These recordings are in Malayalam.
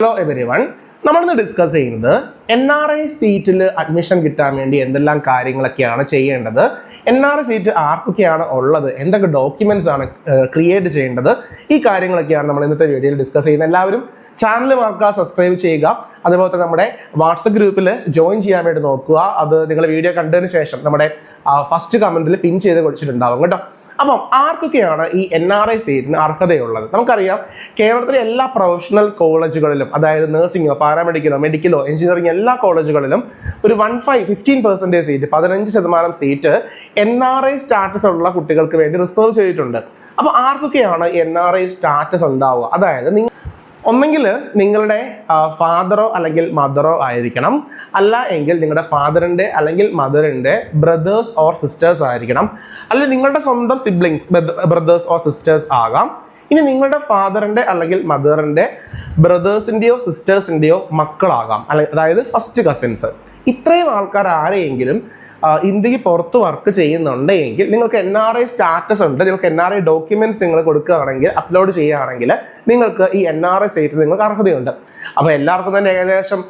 ഹലോ എവരിവൺ, നമ്മളിന്ന് ഡിസ്കസ് ചെയ്യുന്നത് NRI സീറ്റിൽ അഡ്മിഷൻ കിട്ടാൻ വേണ്ടി എന്തെല്ലാം കാര്യങ്ങളൊക്കെയാണ് ചെയ്യേണ്ടത്, NRI സീറ്റ് ആർക്കൊക്കെയാണ് ഉള്ളത്, എന്തൊക്കെ ഡോക്യുമെന്റ്സ് ആണ് ക്രിയേറ്റ് ചെയ്യേണ്ടത്, ഈ കാര്യങ്ങളൊക്കെയാണ് നമ്മൾ ഇന്നത്തെ വീഡിയോയിൽ ഡിസ്കസ് ചെയ്യുന്നത്. എല്ലാവരും ചാനൽ മറക്കുക, സബ്സ്ക്രൈബ് ചെയ്യുക. അതുപോലെ തന്നെ നമ്മുടെ വാട്സപ്പ് ഗ്രൂപ്പിൽ ജോയിൻ ചെയ്യാൻ വേണ്ടി നോക്കുക. അത് നിങ്ങൾ വീഡിയോ കണ്ടതിന് ശേഷം നമ്മുടെ ഫസ്റ്റ് കമന്റിൽ പിൻ ചെയ്ത് കൊടുത്തിട്ടുണ്ടാവും കേട്ടോ. അപ്പം ആർക്കൊക്കെയാണ് ഈ NRI സീറ്റിന് അർഹതയുള്ളത്? നമുക്കറിയാം, കേരളത്തിലെ എല്ലാ പ്രൊഫഷണൽ കോളേജുകളിലും, അതായത് നഴ്സിംഗോ പാരാമെഡിക്കലോ മെഡിക്കലോ എഞ്ചിനീയറിംഗ് എല്ലാ കോളേജുകളിലും ഒരു 15% സീറ്റ്, 15% സീറ്റ് NRI സ്റ്റാറ്റസ് ഉള്ള കുട്ടികൾക്ക് വേണ്ടി റിസർവ് ചെയ്തിട്ടുണ്ട്. അപ്പോൾ ആർക്കൊക്കെയാണ് NRI സ്റ്റാറ്റസ് ഉണ്ടാവുക? അതായത് ഒന്നെങ്കിൽ നിങ്ങളുടെ ഫാദറോ അല്ലെങ്കിൽ മദറോ ആയിരിക്കണം, അല്ല എങ്കിൽ നിങ്ങളുടെ ഫാദറിൻ്റെ അല്ലെങ്കിൽ മദറിൻ്റെ ബ്രദേഴ്സ് ഓർ സിസ്റ്റേഴ്സ് ആയിരിക്കണം, അല്ലെങ്കിൽ നിങ്ങളുടെ സ്വന്തം സിബ്ലിങ്സ് ബ്രദേഴ്സ് ഓർ സിസ്റ്റേഴ്സ് ആകാം. ഇനി നിങ്ങളുടെ ഫാദറിൻ്റെ അല്ലെങ്കിൽ മദറിൻ്റെ ബ്രദേഴ്സിൻ്റെയോ സിസ്റ്റേഴ്സിൻ്റെയോ മക്കളാകാം, അതായത് ഫസ്റ്റ് കസിൻസ്. ഇത്രയും ആൾക്കാർ ആരെയെങ്കിലും ഇന്ത്യക്ക് പുറത്ത് വർക്ക് ചെയ്യുന്നുണ്ടെങ്കിൽ നിങ്ങൾക്ക് NRI സ്റ്റാറ്റസ് ഉണ്ട്, നിങ്ങൾക്ക് NRI ഡോക്യുമെന്റ്സ് നിങ്ങൾ കൊടുക്കുകയാണെങ്കിൽ, അപ്ലോഡ് ചെയ്യുകയാണെങ്കിൽ നിങ്ങൾക്ക് ഈ NRI സീറ്റ് നിങ്ങൾക്ക് അർഹതയുണ്ട്. അപ്പോൾ എല്ലാവർക്കും തന്നെ ഏകദേശം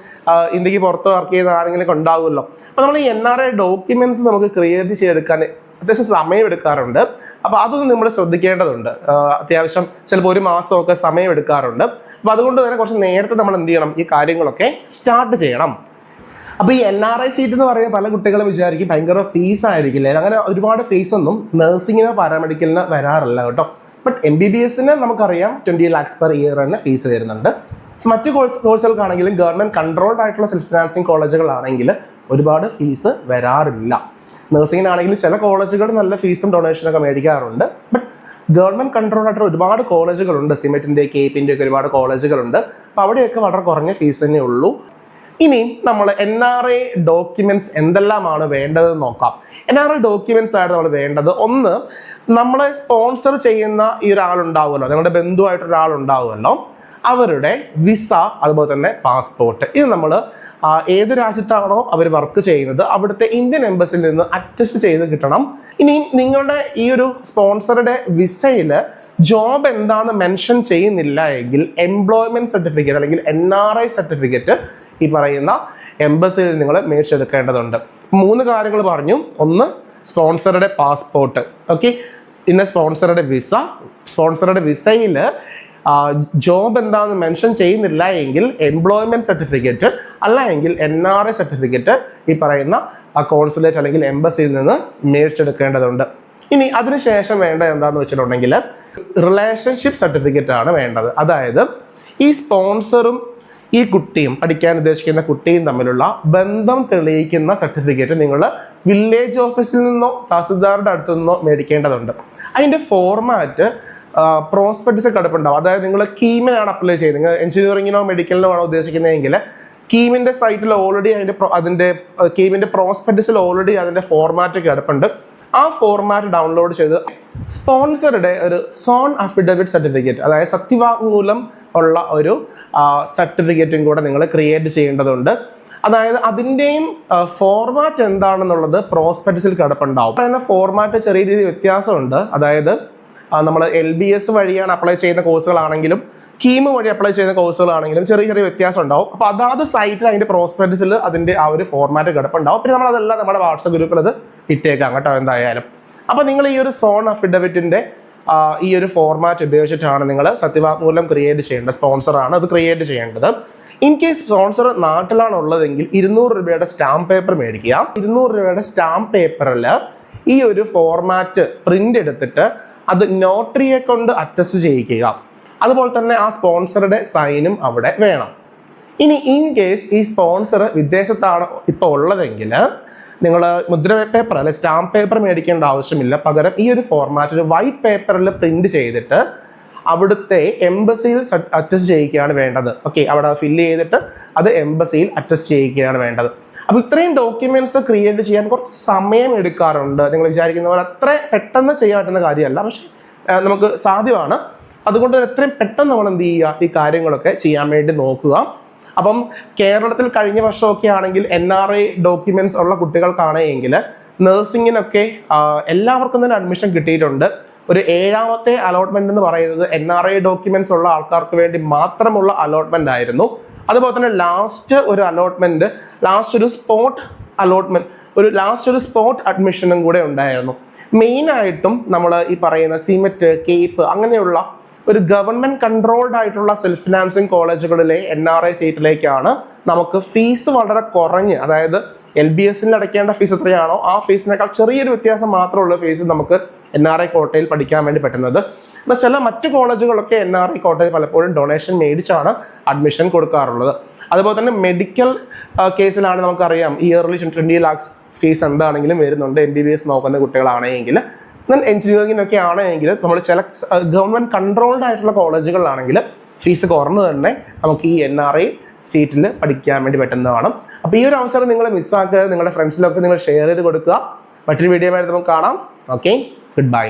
ഇന്ത്യക്ക് പുറത്ത് വർക്ക് ചെയ്യുന്ന ആരെങ്കിലും ഉണ്ടാവുമല്ലോ. അപ്പോൾ നമ്മൾ ഈ NRI ഡോക്യുമെന്റ്സ് നമുക്ക് ക്രിയേറ്റ് ചെയ്തെടുക്കാൻ അത്യാവശ്യം സമയം എടുക്കാറുണ്ട്. അപ്പോൾ അതൊന്നും നമ്മൾ ശ്രദ്ധിക്കേണ്ടതുണ്ട്. അത്യാവശ്യം ചിലപ്പോൾ ഒരു മാസമൊക്കെ സമയം എടുക്കാറുണ്ട്. അപ്പോൾ അതുകൊണ്ട് തന്നെ കുറച്ച് നേരത്തെ നമ്മൾ എന്ത് ചെയ്യണം, ഈ കാര്യങ്ങളൊക്കെ സ്റ്റാർട്ട് ചെയ്യണം. അപ്പോൾ ഈ NRI സീറ്റ് എന്ന് പറയുമ്പോൾ പല കുട്ടികളും വിചാരിക്കും ഭയങ്കര ഫീസ് ആയിരിക്കില്ലേ. അങ്ങനെ ഒരുപാട് ഫീസ് ഒന്നും നഴ്സിങ്ങിനോ പാരാമെഡിക്കലിനോ വരാറില്ല കേട്ടോ. ബട്ട് MBBSന് നമുക്കറിയാം 20 lakhs per year തന്നെ ഫീസ് വരുന്നുണ്ട്. മറ്റു കോഴ്സുകൾക്കാണെങ്കിലും ഗവൺമെൻറ് കൺട്രോൾഡ് ആയിട്ടുള്ള സെൽഫ് ഫിനാൻസിങ് കോളേജുകളാണെങ്കിൽ ഒരുപാട് ഫീസ് വരാറില്ല. നഴ്സിങ്ങിനാണെങ്കിലും ചില കോളേജുകൾ നല്ല ഫീസും ഡൊണേഷനൊക്കെ മേടിക്കാറുണ്ട്. ബട്ട് ഗവൺമെൻറ് കൺട്രോൾഡ് ആയിട്ടുള്ള ഒരുപാട് കോളേജുകളുണ്ട്, സിമെറ്റിൻ്റെ KPൻ്റെ ഒക്കെ ഒരുപാട് കോളേജുകളുണ്ട്. അപ്പോൾ അവിടെയൊക്കെ വളരെ കുറഞ്ഞ ഫീസ് തന്നെ ഉള്ളൂ. ഇനി നമ്മൾ NRI ഡോക്യുമെന്റ്സ് എന്തെല്ലാമാണ് വേണ്ടതെന്ന് നോക്കാം. NRI ഡോക്യുമെന്റ്സ് ആയിട്ട് നമ്മൾ വേണ്ടത്, ഒന്ന്, നമ്മളെ സ്പോൺസർ ചെയ്യുന്ന ഈ ഒരാളുണ്ടാവുമല്ലോ, നിങ്ങളുടെ ബന്ധുവായിട്ടൊരാളുണ്ടാവുമല്ലോ, അവരുടെ വിസ, അതുപോലെ തന്നെ പാസ്പോർട്ട്. ഇത് നമ്മൾ ഏത് രാജ്യത്താണോ അവർ വർക്ക് ചെയ്യുന്നത് അവിടുത്തെ ഇന്ത്യൻ എംബസിയിൽ നിന്ന് അറ്റസ്റ്റ് ചെയ്ത് കിട്ടണം. ഇനി നിങ്ങളുടെ ഈ ഒരു സ്പോൺസറുടെ വിസയിൽ ജോബ് എന്താണെന്ന് മെൻഷൻ ചെയ്യുന്നില്ല എങ്കിൽ എംപ്ലോയ്മെന്റ് സർട്ടിഫിക്കറ്റ് അല്ലെങ്കിൽ NRI സർട്ടിഫിക്കറ്റ് ഈ പറയുന്ന എംബസിയിൽ നിങ്ങൾ മേടിച്ചെടുക്കേണ്ടതുണ്ട്. 3 കാര്യങ്ങൾ പറഞ്ഞു. ഒന്ന്, സ്പോൺസറുടെ പാസ്പോർട്ട്, ഓക്കെ. പിന്നെ സ്പോൺസറുടെ വിസ. സ്പോൺസറുടെ വിസയിൽ ജോബ് എന്താണെന്ന് മെൻഷൻ ചെയ്യുന്നില്ല എങ്കിൽ എംപ്ലോയ്മെന്റ് സർട്ടിഫിക്കറ്റ്, അല്ല എങ്കിൽ NRI സർട്ടിഫിക്കറ്റ് ഈ പറയുന്ന കോൺസുലേറ്റ് അല്ലെങ്കിൽ എംബസിയിൽ നിന്ന് മേടിച്ചെടുക്കേണ്ടതുണ്ട്. ഇനി അതിനുശേഷം വേണ്ട എന്താണെന്ന് വെച്ചിട്ടുണ്ടെങ്കിൽ റിലേഷൻഷിപ്പ് സർട്ടിഫിക്കറ്റ് ആണ് വേണ്ടത്. അതായത് ഈ സ്പോൺസറും ഈ കുട്ടിയും, പഠിക്കാൻ ഉദ്ദേശിക്കുന്ന കുട്ടിയും തമ്മിലുള്ള ബന്ധം തെളിയിക്കുന്ന സർട്ടിഫിക്കറ്റ് നിങ്ങൾ വില്ലേജ് ഓഫീസിൽ നിന്നോ തഹസിൽദാരുടെ അടുത്തു നിന്നോ മേടിക്കേണ്ടതുണ്ട്. അതിൻ്റെ ഫോർമാറ്റ് പ്രോസ്പെക്ടസിൽ കിടപ്പുണ്ടാവും. അതായത് നിങ്ങൾ കീമിനാണ് അപ്ലൈ ചെയ്യുന്നത്, നിങ്ങൾ എഞ്ചിനീയറിങ്ങിനോ മെഡിക്കലിനോ ആണോ ഉദ്ദേശിക്കുന്നതെങ്കിൽ കീമിൻ്റെ സൈറ്റിൽ ഓൾറെഡി അതിൻ്റെ കീമിൻ്റെ പ്രോസ്പെക്ടസിൽ ഓൾറെഡി അതിൻ്റെ ഫോർമാറ്റ് കിടപ്പുണ്ട്. ആ ഫോർമാറ്റ് ഡൗൺലോഡ് ചെയ്ത് സ്പോൺസറുടെ ഒരു സോൺ അഫിഡവിറ്റ് സർട്ടിഫിക്കറ്റ്, അതായത് സത്യവാങ്മൂലം ഉള്ള ഒരു സർട്ടിഫിക്കറ്റും കൂടെ നിങ്ങൾ ക്രിയേറ്റ് ചെയ്യേണ്ടതുണ്ട്. അതായത് അതിൻ്റെയും ഫോർമാറ്റ് എന്താണെന്നുള്ളത് പ്രോസ്പെക്ടസിൽ കിടപ്പുണ്ടാവും. പറയുന്ന ഫോർമാറ്റ് ചെറിയ രീതിയിൽ വ്യത്യാസമുണ്ട്. അതായത് നമ്മൾ LBS വഴിയാണ് അപ്ലൈ ചെയ്യുന്ന കോഴ്സുകളാണെങ്കിലും കീം വഴി അപ്ലൈ ചെയ്യുന്ന കോഴ്സുകളാണെങ്കിലും ചെറിയ ചെറിയ വ്യത്യാസം ഉണ്ടാവും. അപ്പോൾ അതാത് സൈറ്റിൽ അതിൻ്റെ പ്രോസ്പെക്ടസിൽ അതിൻ്റെ ആ ഒരു ഫോർമാറ്റ് കിടപ്പുണ്ടാവും. പിന്നെ നമ്മളതെല്ലാം നമ്മുടെ വാട്സപ്പ് ഗ്രൂപ്പിൽ അത് ഇട്ടേക്കാം കേട്ടോ എന്തായാലും. അപ്പോൾ നിങ്ങൾ ഈ ഒരു സോൺ അഫിഡവിറ്റിൻ്റെ ഈ ഒരു ഫോർമാറ്റ് ഉപയോഗിച്ചിട്ടാണ് നിങ്ങൾ സത്യവാങ്മൂലം ക്രിയേറ്റ് ചെയ്യേണ്ടത്. സ്പോൺസറാണ് അത് ക്രിയേറ്റ് ചെയ്യേണ്ടത്. ഇൻ കേസ് സ്പോൺസർ നാട്ടിലാണ് ഉള്ളതെങ്കിൽ 200 രൂപയുടെ സ്റ്റാമ്പ് പേപ്പർ മേടിക്കുക. 200 രൂപയുടെ സ്റ്റാമ്പ് പേപ്പറിൽ ഈ ഒരു ഫോർമാറ്റ് പ്രിന്റ് എടുത്തിട്ട് അത് നോട്ടറിയെ കൊണ്ട് അറ്റസ്റ്റ് ചെയ്യിക്കുക. അതുപോലെ തന്നെ ആ സ്പോൺസറുടെ സൈനും അവിടെ വേണം. ഇനി ഇൻ കേസ് ഈ സ്പോൺസർ വിദേശത്താണ് ഇപ്പോൾ ഉള്ളതെങ്കിൽ നിങ്ങൾ മുദ്ര പേപ്പർ അല്ലെ സ്റ്റാമ്പ് പേപ്പർ മേടിക്കേണ്ട ആവശ്യമില്ല. പകരം ഈ ഒരു ഫോർമാറ്റിൽ വൈറ്റ് പേപ്പറിൽ പ്രിന്റ് ചെയ്തിട്ട് അവിടുത്തെ എംബസിയിൽ അറ്റസ്റ്റ് ചെയ്യിക്കുകയാണ് വേണ്ടത്. ഓക്കെ, അവിടെ ഫില്ല് ചെയ്തിട്ട് അത് എംബസിയിൽ അറ്റസ്റ്റ് ചെയ്യിക്കുകയാണ് വേണ്ടത്. അപ്പോൾ ഇത്രയും ഡോക്യുമെന്റ്സ് ക്രിയേറ്റ് ചെയ്യാൻ കുറച്ച് സമയം എടുക്കാറുണ്ട്. നിങ്ങൾ വിചാരിക്കുന്ന പോലെ അത്ര പെട്ടെന്ന് ചെയ്യാൻ പറ്റുന്ന കാര്യമല്ല, പക്ഷെ നമുക്ക് സാധ്യമാണ്. അതുകൊണ്ട് എത്രയും പെട്ടെന്ന് നമ്മൾ എന്ത് ചെയ്യുക, ഈ കാര്യങ്ങളൊക്കെ ചെയ്യാൻ വേണ്ടി നോക്കുക. അപ്പം കേരളത്തിൽ കഴിഞ്ഞ വർഷമൊക്കെ ആണെങ്കിൽ NRI ഡോക്യുമെന്റ്സ് ഉള്ള കുട്ടികൾക്കാണെങ്കിൽ നഴ്സിങ്ങിനൊക്കെ എല്ലാവർക്കും തന്നെ അഡ്മിഷൻ കിട്ടിയിട്ടുണ്ട്. ഒരു 7ാമത്തെ അലോട്ട്മെന്റ് എന്ന് പറയുന്നത് NRI ഡോക്യുമെന്റ്സ് ഉള്ള ആൾക്കാർക്ക് വേണ്ടി മാത്രമുള്ള അലോട്ട്മെന്റ് ആയിരുന്നു. അതുപോലെ തന്നെ ലാസ്റ്റ് ഒരു സ്പോട്ട് അഡ്മിഷനും കൂടെ ഉണ്ടായിരുന്നു. മെയിനായിട്ടും നമ്മൾ ഈ പറയുന്ന സിമെറ്റ്, കേപ്പ് അങ്ങനെയുള്ള ഒരു ഗവൺമെന്റ് കൺട്രോൾഡ് ആയിട്ടുള്ള സെൽഫ് ഫിനാൻസിങ് കോളേജുകളിലെ NRI സീറ്റിലേക്കാണ് നമുക്ക് ഫീസ് വളരെ കുറഞ്ഞ്, അതായത് LBSൽ അടയ്ക്കേണ്ട ഫീസ് എത്രയാണോ ആ ഫീസിനേക്കാൾ ചെറിയൊരു വ്യത്യാസം മാത്രമുള്ള ഫീസ് നമുക്ക് NRI കോട്ടയിൽ പഠിക്കാൻ വേണ്ടി പറ്റുന്നത്. എന്നാൽ ചില മറ്റു കോളേജുകളൊക്കെ NRI കോട്ടയിൽ പലപ്പോഴും ഡൊണേഷൻ മേടിച്ചാണ് അഡ്മിഷൻ കൊടുക്കാറുള്ളത്. അതുപോലെ തന്നെ മെഡിക്കൽ കേസിലാണ് നമുക്കറിയാം ഇയർലി 20 lakhs ഫീസ് എന്താണെങ്കിലും വരുന്നുണ്ട് MBBS നോക്കുന്ന കുട്ടികളാണെങ്കിൽ. എന്നാൽ എഞ്ചിനീയറിങ്ങിനൊക്കെ ആണെങ്കിൽ നമ്മൾ ചില ഗവൺമെന്റ് കൺട്രോൾഡ് ആയിട്ടുള്ള കോളേജുകളിലാണെങ്കിൽ ഫീസ് കുറഞ്ഞു തന്നെ നമുക്ക് ഈ NRI സീറ്റിൽ പഠിക്കാൻ വേണ്ടി പറ്റുന്നതാണ്. അപ്പോൾ ഈ ഒരു അവസരം നിങ്ങൾ മിസ്സാക്കാതെ നിങ്ങളുടെ ഫ്രണ്ട്സിലൊക്കെ നിങ്ങൾ ഷെയർ ചെയ്ത് കൊടുക്കുക. മറ്റൊരു വീഡിയോ ആയിട്ട് നമുക്ക് കാണാം. Okay, good bye.